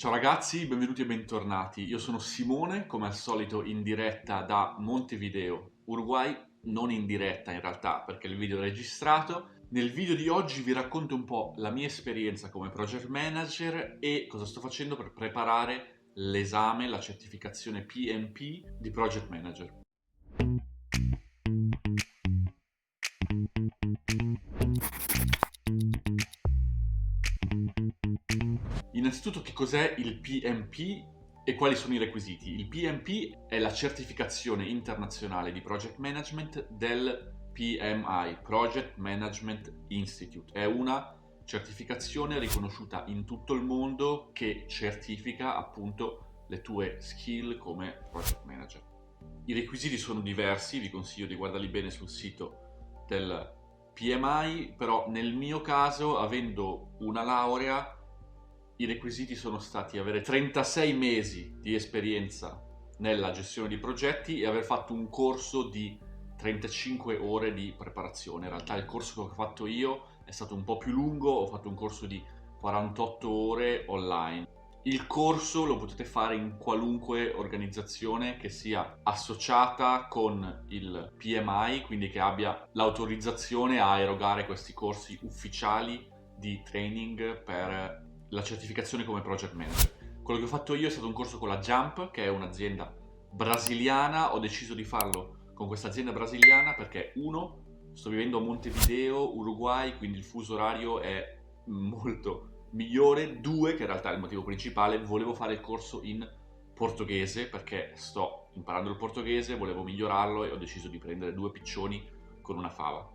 Ciao ragazzi, benvenuti e bentornati. Io sono Simone, come al solito in diretta da Montevideo, Uruguay, non in diretta in realtà perché il video è registrato. Nel video di oggi vi racconto un po' la mia esperienza come project manager e cosa sto facendo per preparare l'esame, la certificazione PMP di project manager. Innanzitutto, che cos'è il PMP e quali sono i requisiti? Il PMP è la certificazione internazionale di project management del PMI, Project Management Institute. È una certificazione riconosciuta in tutto il mondo che certifica appunto le tue skill come project manager. I requisiti sono diversi, vi consiglio di guardarli bene sul sito del PMI, però nel mio caso, avendo una laurea, i requisiti sono stati avere 36 mesi di esperienza nella gestione di progetti e aver fatto un corso di 35 ore di preparazione. In realtà il corso che ho fatto io è stato un po' più lungo, ho fatto un corso di 48 ore online. Il corso lo potete fare in qualunque organizzazione che sia associata con il PMI, quindi che abbia l'autorizzazione a erogare questi corsi ufficiali di training per la certificazione come project manager. Quello che ho fatto io è stato un corso con la Jump, che è un'azienda brasiliana. Ho deciso di farlo con questa azienda brasiliana perché, uno, sto vivendo a Montevideo, Uruguay, quindi il fuso orario è molto migliore. Due, che in realtà è il motivo principale, volevo fare il corso in portoghese perché sto imparando il portoghese, volevo migliorarlo e ho deciso di prendere due piccioni con una fava.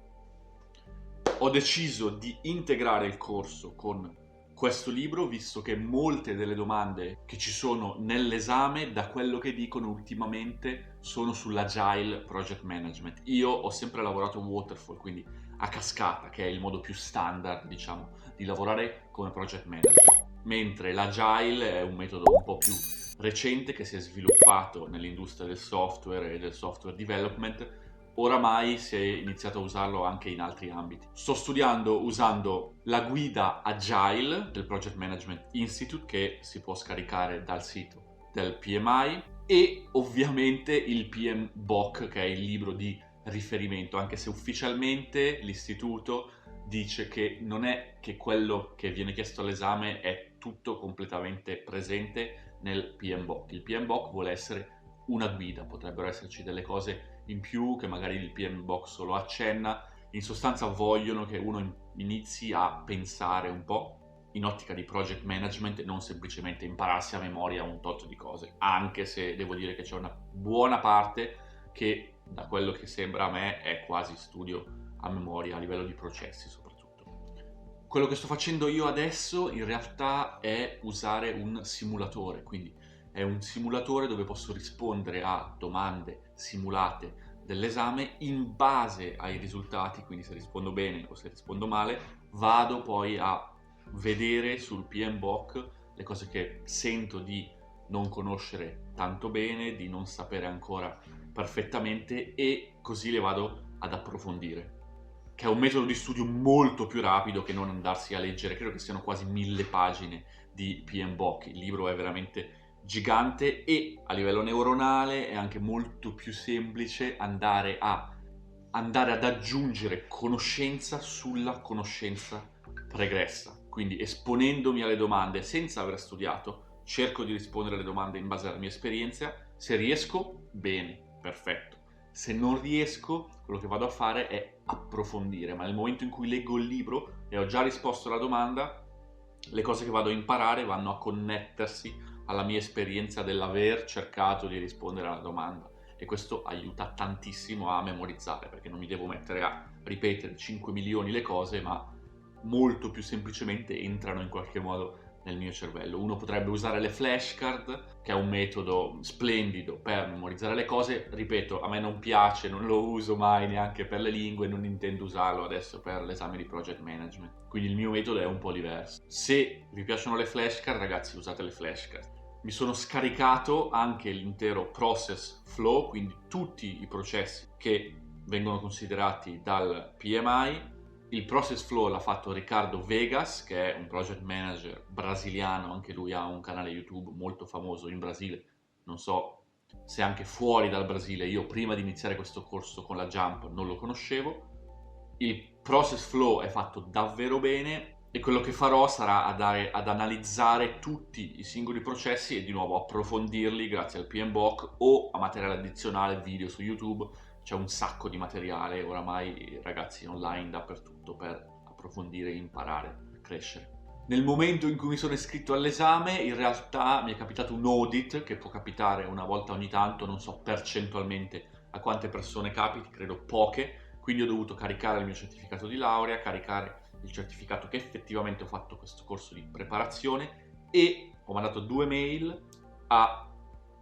Ho deciso di integrare il corso con questo libro, visto che molte delle domande che ci sono nell'esame, da quello che dicono ultimamente, sono sull'agile project management. Io ho sempre lavorato waterfall, quindi a cascata, che è il modo più standard, diciamo, di lavorare come project manager, mentre l'agile è un metodo un po' più recente che si è sviluppato nell'industria del software e del software development. Oramai si è iniziato a usarlo anche in altri ambiti. Sto studiando usando la guida Agile del Project Management Institute, che si può scaricare dal sito del PMI, e ovviamente il PMBOK, che è il libro di riferimento, anche se ufficialmente l'istituto dice che non è che quello che viene chiesto all'esame è tutto completamente presente nel PMBOK. Il PMBOK vuole essere una guida, potrebbero esserci delle cose in più che magari il PMBOK solo accenna. In sostanza vogliono che uno inizi a pensare un po' in ottica di project management e non semplicemente impararsi a memoria un tot di cose, anche se devo dire che c'è una buona parte che, da quello che sembra a me, è quasi studio a memoria a livello di processi soprattutto. Quello che sto facendo io adesso in realtà è usare un simulatore, quindi è un simulatore dove posso rispondere a domande simulate dell'esame in base ai risultati, quindi se rispondo bene o se rispondo male, vado poi a vedere sul PMBOK le cose che sento di non conoscere tanto bene, di non sapere ancora perfettamente, e così le vado ad approfondire, che è un metodo di studio molto più rapido che non andarsi a leggere. Credo che siano quasi 1000 pagine di PMBOK, il libro è veramente gigante e a livello neuronale è anche molto più semplice andare ad aggiungere conoscenza sulla conoscenza pregressa. Quindi, esponendomi alle domande senza aver studiato, cerco di rispondere alle domande in base alla mia esperienza. Se riesco, bene, perfetto. Se non riesco, quello che vado a fare è approfondire, ma nel momento in cui leggo il libro e ho già risposto alla domanda, le cose che vado a imparare vanno a connettersi alla mia esperienza dell'aver cercato di rispondere alla domanda, e questo aiuta tantissimo a memorizzare, perché non mi devo mettere a ripetere 5 milioni le cose, ma molto più semplicemente entrano in qualche modo nel mio cervello. Uno potrebbe usare le flashcard, che è un metodo splendido per memorizzare le cose. Ripeto, a me non piace, non lo uso mai neanche per le lingue, non intendo usarlo adesso per l'esame di project management, quindi il mio metodo è un po' diverso. Se vi piacciono le flashcard, ragazzi, usate le flashcard. Mi sono scaricato anche l'intero process flow, quindi tutti i processi che vengono considerati dal PMI, Il process flow l'ha fatto Ricardo Vegas, che è un project manager brasiliano, anche lui ha un canale YouTube molto famoso in Brasile, non so se anche fuori dal Brasile. Io prima di iniziare questo corso con la Jump non lo conoscevo. Il process flow è fatto davvero bene e quello che farò sarà ad analizzare tutti i singoli processi e di nuovo approfondirli grazie al PMBOK o a materiale addizionale, video su YouTube. C'è un sacco di materiale oramai, ragazzi, online dappertutto per approfondire, imparare, crescere. Nel momento in cui mi sono iscritto all'esame, in realtà mi è capitato un audit, che può capitare una volta ogni tanto, non so percentualmente a quante persone capiti, credo poche, quindi ho dovuto caricare il mio certificato di laurea, caricare il certificato che effettivamente ho fatto questo corso di preparazione e ho mandato 2 mail a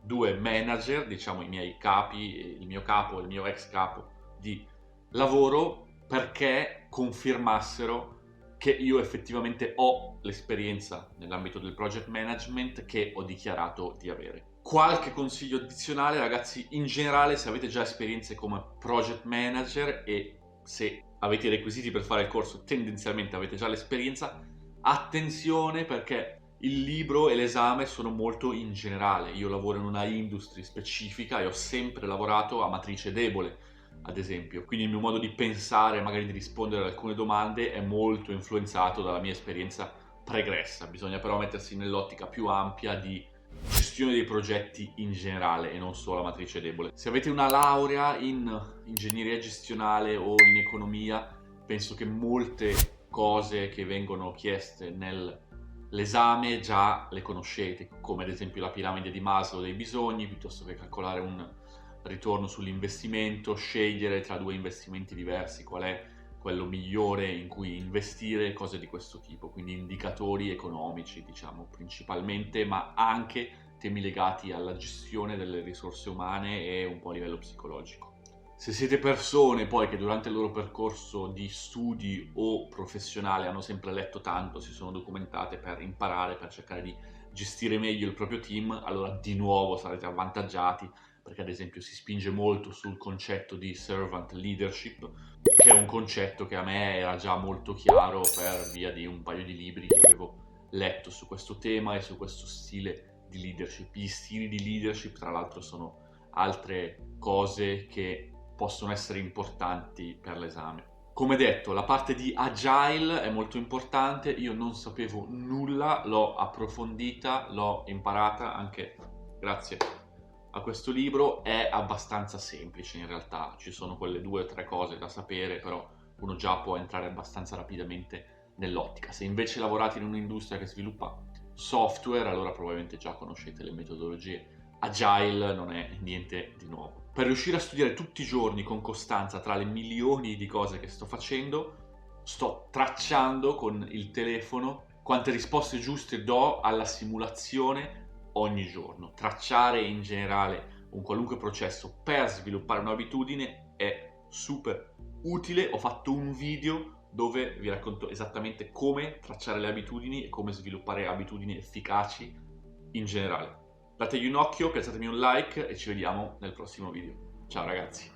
2 manager, diciamo i miei capi, il mio capo e il mio ex capo di lavoro, perché confermassero che io effettivamente ho l'esperienza nell'ambito del project management che ho dichiarato di avere. Qualche consiglio addizionale, ragazzi: in generale, se avete già esperienze come project manager e se avete i requisiti per fare il corso, tendenzialmente avete già l'esperienza, attenzione, perché il libro e l'esame sono molto in generale. Io lavoro in una industria specifica e ho sempre lavorato a matrice debole, ad esempio, quindi il mio modo di pensare, magari di rispondere ad alcune domande, è molto influenzato dalla mia esperienza pregressa. Bisogna però mettersi nell'ottica più ampia di gestione dei progetti in generale e non solo a matrice debole. Se avete una laurea in ingegneria gestionale o in economia, penso che molte cose che vengono chieste nell'esame già le conoscete, come ad esempio la piramide di Maslow dei bisogni, piuttosto che calcolare un ritorno sull'investimento, scegliere tra 2 investimenti diversi qual è quello migliore in cui investire, cose di questo tipo, quindi indicatori economici, diciamo, principalmente, ma anche temi legati alla gestione delle risorse umane e un po' a livello psicologico. Se siete persone poi che durante il loro percorso di studi o professionale hanno sempre letto tanto, si sono documentate per imparare, per cercare di gestire meglio il proprio team, allora di nuovo sarete avvantaggiati, perché ad esempio si spinge molto sul concetto di servant leadership, che è un concetto che a me era già molto chiaro per via di un paio di libri che avevo letto su questo tema e su questo stile di leadership. Gli stili di leadership, tra l'altro, sono altre cose che possono essere importanti per l'esame. Come detto, la parte di Agile è molto importante. Io non sapevo nulla, l'ho approfondita, l'ho imparata anche grazie a questo libro. È abbastanza semplice in realtà, ci sono quelle 2 o 3 cose da sapere, però uno già può entrare abbastanza rapidamente nell'ottica. Se invece lavorate in un'industria che sviluppa software, allora probabilmente già conoscete le metodologie. Agile non è niente di nuovo. Per riuscire a studiare tutti i giorni con costanza, tra le milioni di cose che sto facendo, sto tracciando con il telefono quante risposte giuste do alla simulazione ogni giorno. Tracciare in generale un qualunque processo per sviluppare un'abitudine è super utile. Ho fatto un video dove vi racconto esattamente come tracciare le abitudini e come sviluppare abitudini efficaci in generale. Dategli un occhio, piazzatemi un like e ci vediamo nel prossimo video. Ciao ragazzi!